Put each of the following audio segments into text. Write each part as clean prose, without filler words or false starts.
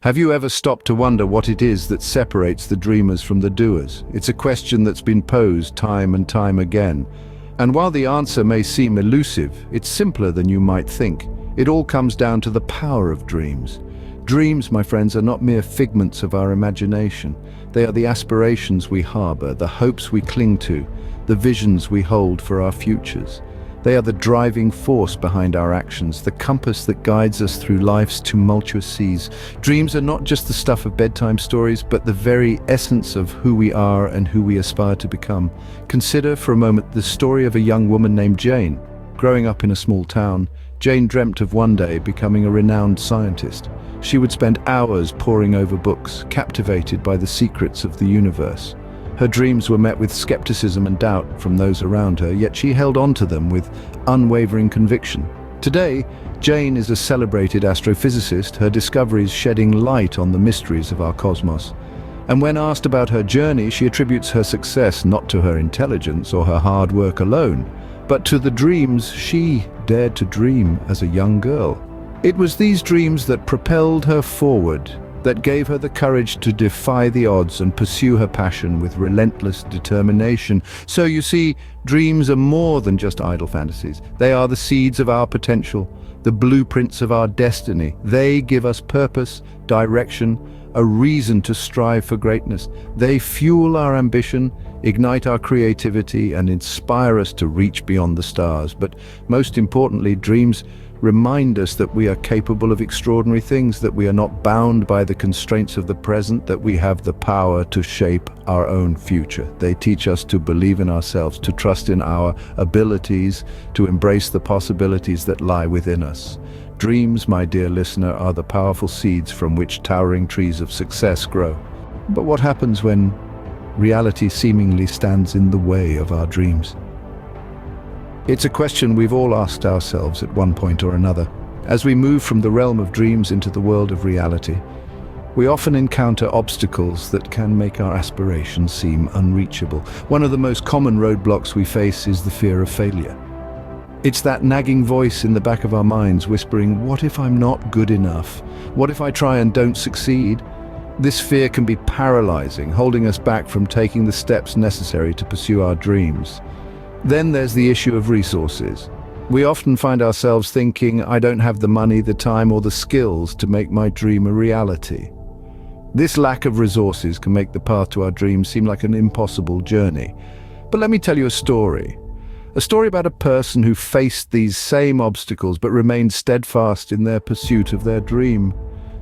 Have you ever stopped to wonder what it is that separates the dreamers from the doers? It's a question that's been posed time and time again. And while the answer may seem elusive, it's simpler than you might think. It all comes down to the power of dreams. Dreams, my friends, are not mere figments of our imagination. They are the aspirations we harbor, the hopes we cling to, the visions we hold for our futures. They are the driving force behind our actions, the compass that guides us through life's tumultuous seas. Dreams are not just the stuff of bedtime stories, but the very essence of who we are and who we aspire to become. Consider for a moment the story of a young woman named Jane. Growing up in a small town, Jane dreamt of one day becoming a renowned scientist. She would spend hours poring over books, captivated by the secrets of the universe. Her dreams were met with skepticism and doubt from those around her, yet she held on to them with unwavering conviction. Today, Jane is a celebrated astrophysicist, her discoveries shedding light on the mysteries of our cosmos. And when asked about her journey, she attributes her success not to her intelligence or her hard work alone, but to the dreams she dared to dream as a young girl. It was these dreams that propelled her forward, that gave her the courage to defy the odds and pursue her passion with relentless determination. So you see, dreams are more than just idle fantasies. They are the seeds of our potential, the blueprints of our destiny. They give us purpose, direction, a reason to strive for greatness. They fuel our ambition, ignite our creativity, and inspire us to reach beyond the stars. But most importantly, dreams remind us that we are capable of extraordinary things, that we are not bound by the constraints of the present, that we have the power to shape our own future. They teach us to believe in ourselves, to trust in our abilities, to embrace the possibilities that lie within us. Dreams, my dear listener, are the powerful seeds from which towering trees of success grow. But what happens when reality seemingly stands in the way of our dreams? It's a question we've all asked ourselves at one point or another. As we move from the realm of dreams into the world of reality, we often encounter obstacles that can make our aspirations seem unreachable. One of the most common roadblocks we face is the fear of failure. It's that nagging voice in the back of our minds whispering, "What if I'm not good enough? What if I try and don't succeed?" This fear can be paralyzing, holding us back from taking the steps necessary to pursue our dreams. Then there's the issue of resources. We often find ourselves thinking, "I don't have the money, the time, or the skills to make my dream a reality." This lack of resources can make the path to our dreams seem like an impossible journey. But let me tell you a story. A story about a person who faced these same obstacles but remained steadfast in their pursuit of their dream.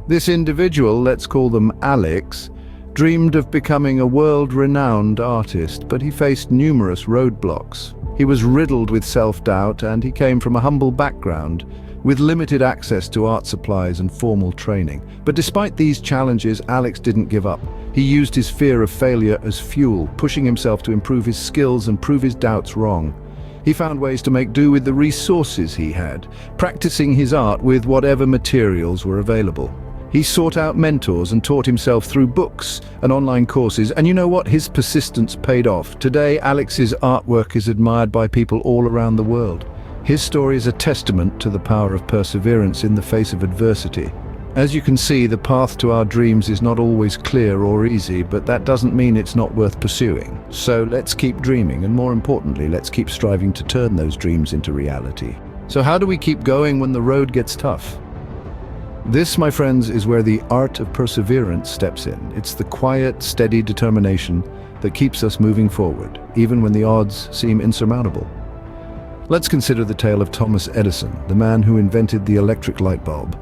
This individual, let's call them Alex, dreamed of becoming a world-renowned artist, but he faced numerous roadblocks. He was riddled with self-doubt, and he came from a humble background, with limited access to art supplies and formal training. But despite these challenges, Alex didn't give up. He used his fear of failure as fuel, pushing himself to improve his skills and prove his doubts wrong. He found ways to make do with the resources he had, practicing his art with whatever materials were available. He sought out mentors and taught himself through books and online courses, and you know what? His persistence paid off. Today, Alex's artwork is admired by people all around the world. His story is a testament to the power of perseverance in the face of adversity. As you can see, the path to our dreams is not always clear or easy, but that doesn't mean it's not worth pursuing. So let's keep dreaming, and more importantly, let's keep striving to turn those dreams into reality. So how do we keep going when the road gets tough? This, my friends, is where the art of perseverance steps in. It's the quiet, steady determination that keeps us moving forward, even when the odds seem insurmountable. Let's consider the tale of Thomas Edison, the man who invented the electric light bulb.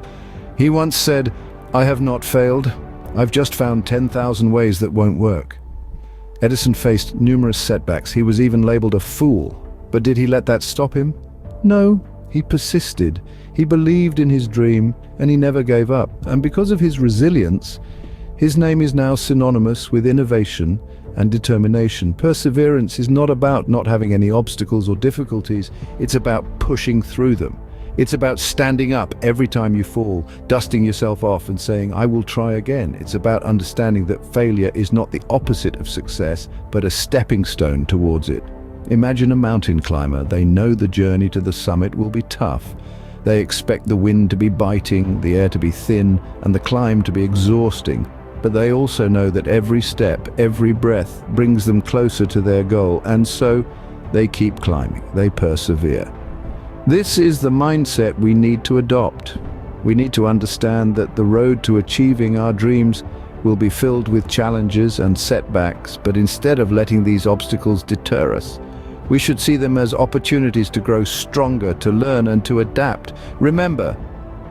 He once said, "I have not failed. I've just found 10,000 ways that won't work." Edison faced numerous setbacks. He was even labeled a fool. But did he let that stop him? No, he persisted. He believed in his dream, and he never gave up. And because of his resilience, his name is now synonymous with innovation and determination. Perseverance is not about not having any obstacles or difficulties. It's about pushing through them. It's about standing up every time you fall, dusting yourself off and saying, "I will try again." It's about understanding that failure is not the opposite of success, but a stepping stone towards it. Imagine a mountain climber. They know the journey to the summit will be tough, They expect the wind to be biting, the air to be thin, and the climb to be exhausting. But they also know that every step, every breath brings them closer to their goal, and so they keep climbing, they persevere. This is the mindset we need to adopt. We need to understand that the road to achieving our dreams will be filled with challenges and setbacks, but instead of letting these obstacles deter us, we should see them as opportunities to grow stronger, to learn and to adapt. Remember,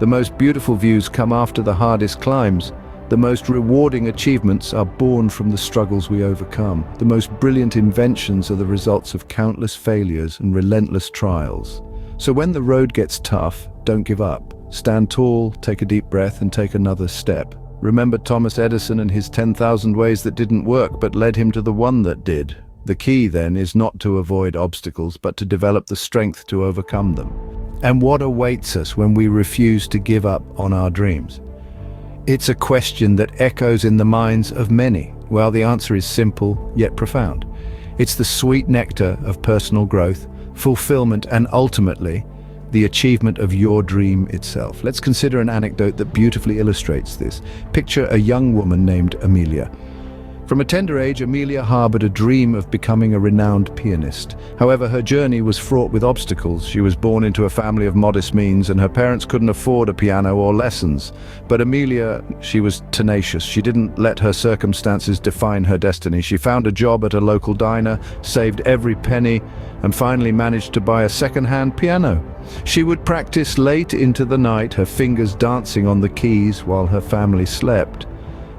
the most beautiful views come after the hardest climbs. The most rewarding achievements are born from the struggles we overcome. The most brilliant inventions are the results of countless failures and relentless trials. So when the road gets tough, don't give up. Stand tall, take a deep breath, and take another step. Remember Thomas Edison and his 10,000 ways that didn't work but led him to the one that did. The key then is not to avoid obstacles but to develop the strength to overcome them. And what awaits us when we refuse to give up on our dreams? It's a question that echoes in the minds of many. Well, the answer is simple yet profound. It's the sweet nectar of personal growth, fulfillment, and ultimately, the achievement of your dream itself. Let's consider an anecdote that beautifully illustrates this. Picture a young woman named Amelia. From a tender age, Amelia harbored a dream of becoming a renowned pianist. However, her journey was fraught with obstacles. She was born into a family of modest means, and her parents couldn't afford a piano or lessons. But Amelia, she was tenacious. She didn't let her circumstances define her destiny. She found a job at a local diner, saved every penny, and finally managed to buy a second-hand piano. She would practice late into the night, her fingers dancing on the keys while her family slept.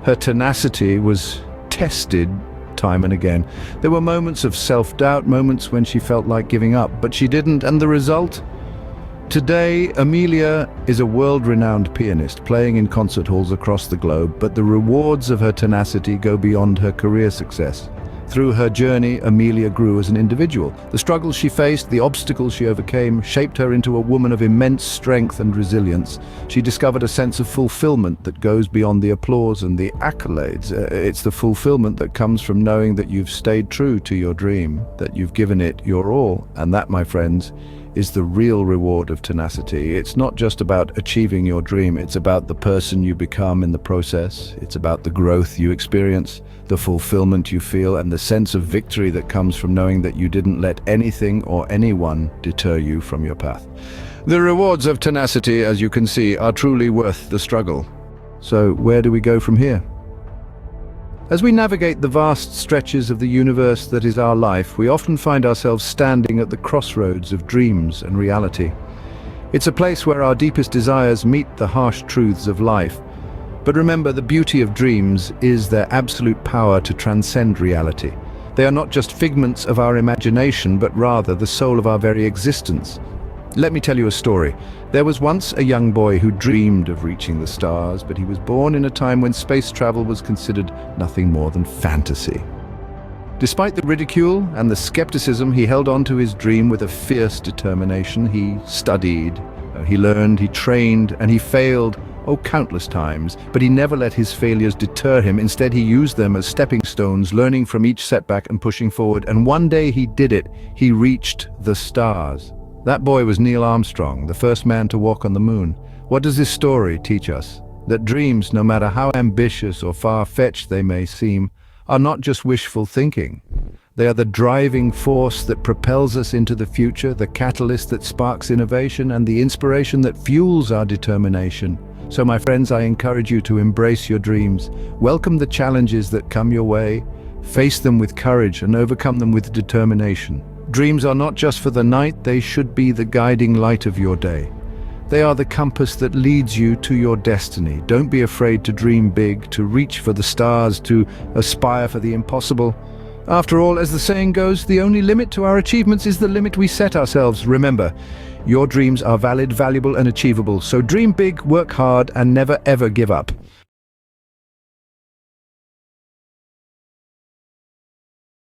Her tenacity was tested time and again. There were moments of self-doubt, moments when she felt like giving up, but she didn't, and the result? Today, Amelia is a world-renowned pianist, playing in concert halls across the globe, but the rewards of her tenacity go beyond her career success. Through her journey, Amelia grew as an individual. The struggles she faced, the obstacles she overcame, shaped her into a woman of immense strength and resilience. She discovered a sense of fulfillment that goes beyond the applause and the accolades. It's the fulfillment that comes from knowing that you've stayed true to your dream, that you've given it your all. And that, my friends, is the real reward of tenacity. It's not just about achieving your dream, it's about the person you become in the process. It's about the growth you experience, the fulfillment you feel, and the sense of victory that comes from knowing that you didn't let anything or anyone deter you from your path. The rewards of tenacity, as you can see, are truly worth the struggle. So where do we go from here? As we navigate the vast stretches of the universe that is our life, we often find ourselves standing at the crossroads of dreams and reality. It's a place where our deepest desires meet the harsh truths of life. But remember, the beauty of dreams is their absolute power to transcend reality. They are not just figments of our imagination, but rather the soul of our very existence. Let me tell you a story. There was once a young boy who dreamed of reaching the stars, but he was born in a time when space travel was considered nothing more than fantasy. Despite the ridicule and the skepticism, he held on to his dream with a fierce determination. He studied, he learned, he trained, and he failed, countless times, but he never let his failures deter him. Instead, he used them as stepping stones, learning from each setback and pushing forward. And one day he did it. He reached the stars. That boy was Neil Armstrong, the first man to walk on the moon. What does this story teach us? That dreams, no matter how ambitious or far-fetched they may seem, are not just wishful thinking. They are the driving force that propels us into the future, the catalyst that sparks innovation, and the inspiration that fuels our determination. So my friends, I encourage you to embrace your dreams. Welcome the challenges that come your way, face them with courage, and overcome them with determination. Dreams are not just for the night, they should be the guiding light of your day. They are the compass that leads you to your destiny. Don't be afraid to dream big, to reach for the stars, to aspire for the impossible. After all, as the saying goes, the only limit to our achievements is the limit we set ourselves. Remember, your dreams are valid, valuable, and achievable. So dream big, work hard, and never ever give up.